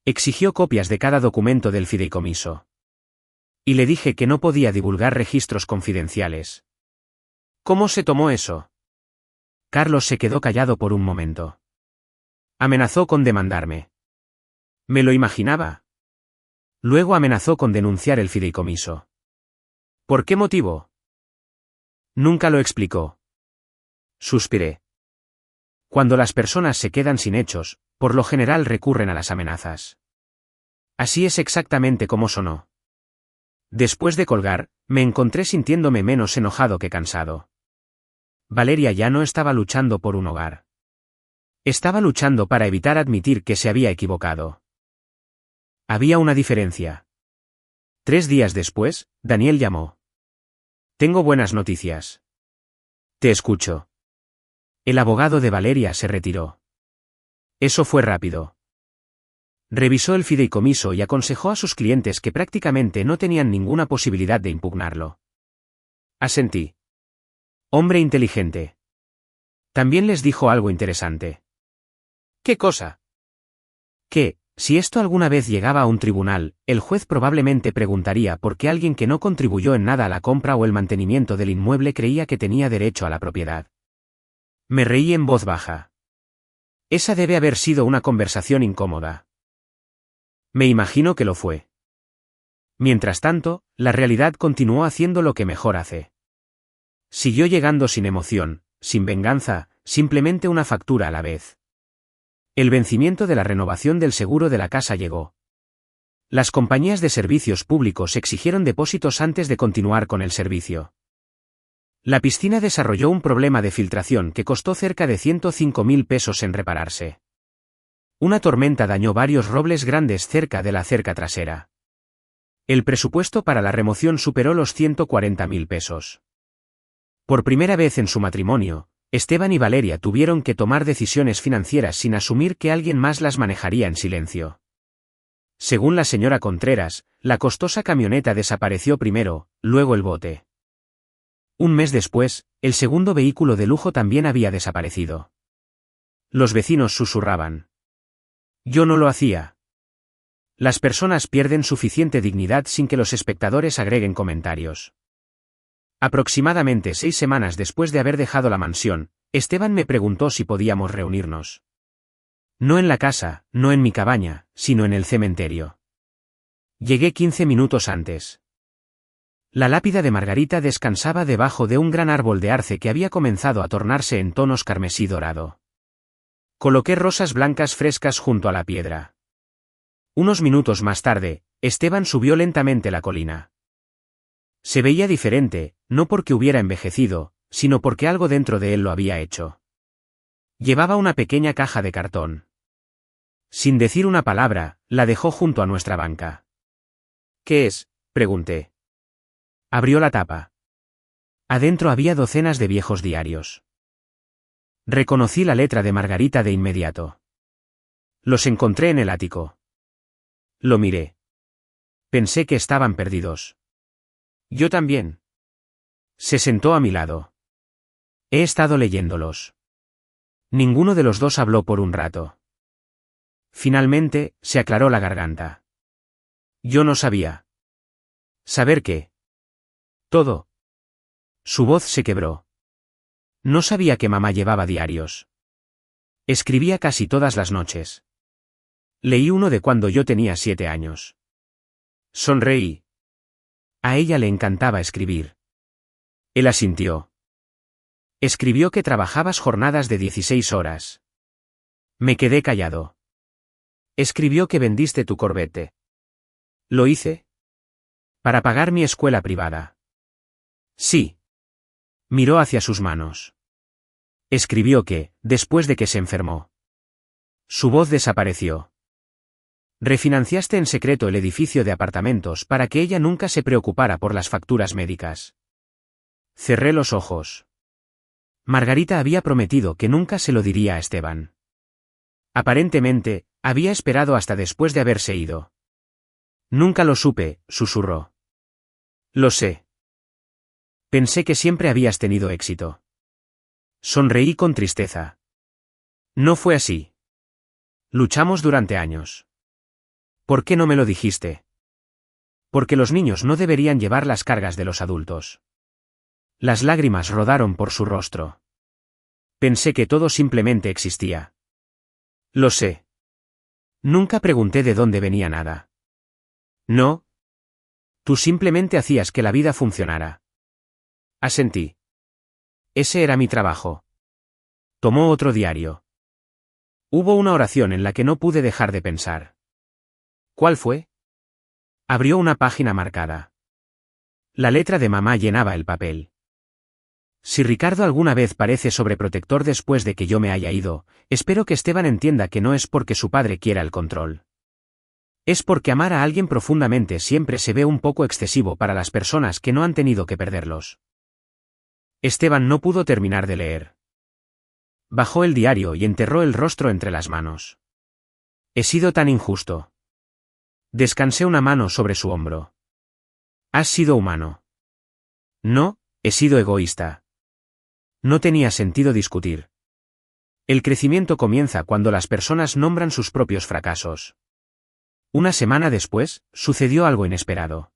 Exigió copias de cada documento del fideicomiso. Y le dije que no podía divulgar registros confidenciales. ¿Cómo se tomó eso? Carlos se quedó callado por un momento. Amenazó con demandarme. Me lo imaginaba. Luego amenazó con denunciar el fideicomiso. ¿Por qué motivo? Nunca lo explicó. Suspiré. Cuando las personas se quedan sin hechos, por lo general recurren a las amenazas. Así es exactamente como sonó. Después de colgar, me encontré sintiéndome menos enojado que cansado. Valeria ya no estaba luchando por un hogar. Estaba luchando para evitar admitir que se había equivocado. Había una diferencia. 3 días después, Daniel llamó. Tengo buenas noticias. Te escucho. El abogado de Valeria se retiró. Eso fue rápido. Revisó el fideicomiso y aconsejó a sus clientes que prácticamente no tenían ninguna posibilidad de impugnarlo. Asentí. Hombre inteligente. También les dijo algo interesante. ¿Qué cosa? Que, si esto alguna vez llegaba a un tribunal, el juez probablemente preguntaría por qué alguien que no contribuyó en nada a la compra o el mantenimiento del inmueble creía que tenía derecho a la propiedad. Me reí en voz baja. Esa debe haber sido una conversación incómoda. Me imagino que lo fue. Mientras tanto, la realidad continuó haciendo lo que mejor hace. Siguió llegando sin emoción, sin venganza, simplemente una factura a la vez. El vencimiento de la renovación del seguro de la casa llegó. Las compañías de servicios públicos exigieron depósitos antes de continuar con el servicio. La piscina desarrolló un problema de filtración que costó cerca de 105.000 pesos en repararse. Una tormenta dañó varios robles grandes cerca de la cerca trasera. El presupuesto para la remoción superó los 140.000 pesos. Por primera vez en su matrimonio, Esteban y Valeria tuvieron que tomar decisiones financieras sin asumir que alguien más las manejaría en silencio. Según la señora Contreras, la costosa camioneta desapareció primero, luego el bote. Un mes después, el segundo vehículo de lujo también había desaparecido. Los vecinos susurraban. Yo no lo hacía. Las personas pierden suficiente dignidad sin que los espectadores agreguen comentarios. Aproximadamente 6 semanas después de haber dejado la mansión, Esteban me preguntó si podíamos reunirnos. No en la casa, no en mi cabaña, sino en el cementerio. Llegué 15 minutos antes. La lápida de Margarita descansaba debajo de un gran árbol de arce que había comenzado a tornarse en tonos carmesí dorado. Coloqué rosas blancas frescas junto a la piedra. Unos minutos más tarde, Esteban subió lentamente la colina. Se veía diferente, no porque hubiera envejecido, sino porque algo dentro de él lo había hecho. Llevaba una pequeña caja de cartón. Sin decir una palabra, la dejó junto a nuestra banca. ¿Qué es?, pregunté. Abrió la tapa. Adentro había docenas de viejos diarios. Reconocí la letra de Margarita de inmediato. Los encontré en el ático. Lo miré. Pensé que estaban perdidos. Yo también. Se sentó a mi lado. He estado leyéndolos. Ninguno de los dos habló por un rato. Finalmente, se aclaró la garganta. Yo no sabía. ¿Saber qué? Todo. Su voz se quebró. No sabía que mamá llevaba diarios. Escribía casi todas las noches. Leí uno de cuando yo tenía 7 años. Sonreí. A ella le encantaba escribir. Él asintió. Escribió que trabajabas jornadas de 16 horas. Me quedé callado. Escribió que vendiste tu Corvette. ¿Lo hice? Para pagar mi escuela privada. Sí. Miró hacia sus manos. Escribió que, después de que se enfermó. Su voz desapareció. Refinanciaste en secreto el edificio de apartamentos para que ella nunca se preocupara por las facturas médicas. Cerré los ojos. Margarita había prometido que nunca se lo diría a Esteban. Aparentemente, había esperado hasta después de haberse ido. Nunca lo supe, susurró. Lo sé. Pensé que siempre habías tenido éxito. Sonreí con tristeza. No fue así. Luchamos durante años. ¿Por qué no me lo dijiste? Porque los niños no deberían llevar las cargas de los adultos. Las lágrimas rodaron por su rostro. Pensé que todo simplemente existía. Lo sé. Nunca pregunté de dónde venía nada. No. Tú simplemente hacías que la vida funcionara. Asentí. Ese era mi trabajo. Tomó otro diario. Hubo una oración en la que no pude dejar de pensar. ¿Cuál fue? Abrió una página marcada. La letra de mamá llenaba el papel. Si Ricardo alguna vez parece sobreprotector después de que yo me haya ido, espero que Esteban entienda que no es porque su padre quiera el control. Es porque amar a alguien profundamente siempre se ve un poco excesivo para las personas que no han tenido que perderlos. Esteban no pudo terminar de leer. Bajó el diario y enterró el rostro entre las manos. He sido tan injusto. Descansé una mano sobre su hombro. Has sido humano. No, he sido egoísta. No tenía sentido discutir. El crecimiento comienza cuando las personas nombran sus propios fracasos. Una semana después, sucedió algo inesperado.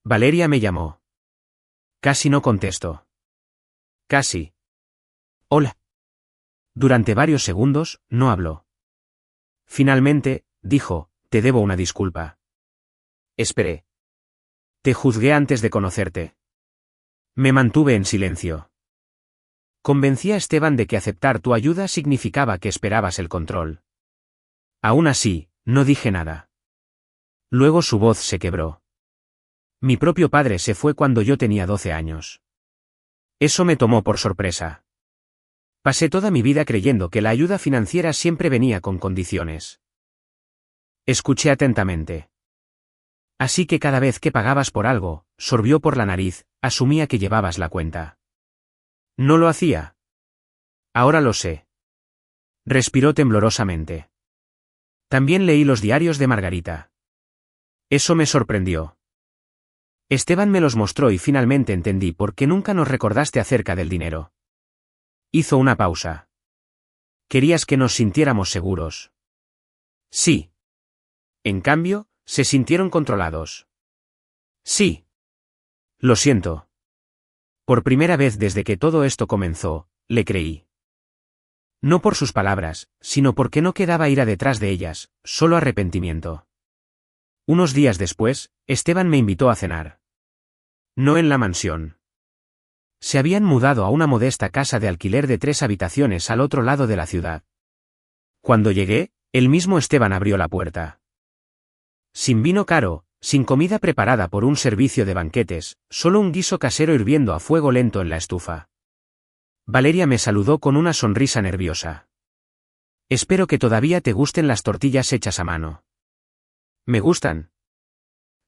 Valeria me llamó. Casi no contesto. Casi. Hola. Durante varios segundos, no habló. Finalmente, dijo, te debo una disculpa. Esperé. Te juzgué antes de conocerte. Me mantuve en silencio. Convencí a Esteban de que aceptar tu ayuda significaba que esperabas el control. Aún así, no dije nada. Luego su voz se quebró. Mi propio padre se fue cuando yo tenía 12 años. Eso me tomó por sorpresa. Pasé toda mi vida creyendo que la ayuda financiera siempre venía con condiciones. Escuché atentamente. Así que cada vez que pagabas por algo, sorbió por la nariz, asumía que llevabas la cuenta. No lo hacía. Ahora lo sé. Respiró temblorosamente. También leí los diarios de Margarita. Eso me sorprendió. Esteban me los mostró y finalmente entendí por qué nunca nos recordaste acerca del dinero. Hizo una pausa. Querías que nos sintiéramos seguros. Sí. En cambio, se sintieron controlados. Sí. Lo siento. Por primera vez desde que todo esto comenzó, le creí. No por sus palabras, sino porque no quedaba ira detrás de ellas, solo arrepentimiento. Unos días después, Esteban me invitó a cenar. No en la mansión. Se habían mudado a una modesta casa de alquiler de 3 habitaciones al otro lado de la ciudad. Cuando llegué, el mismo Esteban abrió la puerta. Sin vino caro, sin comida preparada por un servicio de banquetes, solo un guiso casero hirviendo a fuego lento en la estufa. Valeria me saludó con una sonrisa nerviosa. Espero que todavía te gusten las tortillas hechas a mano. Me gustan.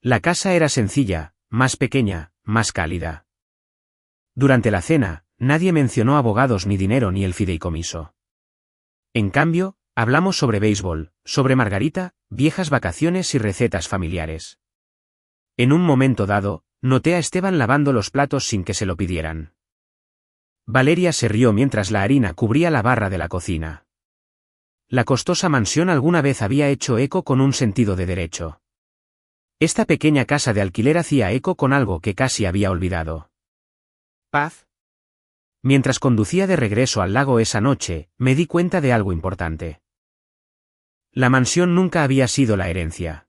La casa era sencilla, más pequeña, más cálida. Durante la cena, nadie mencionó abogados ni dinero ni el fideicomiso. En cambio, hablamos sobre béisbol, sobre Margarita, viejas vacaciones y recetas familiares. En un momento dado, noté a Esteban lavando los platos sin que se lo pidieran. Valeria se rió mientras la harina cubría la barra de la cocina. La costosa mansión alguna vez había hecho eco con un sentido de derecho. Esta pequeña casa de alquiler hacía eco con algo que casi había olvidado. Paz. Mientras conducía de regreso al lago esa noche, me di cuenta de algo importante. La mansión nunca había sido la herencia.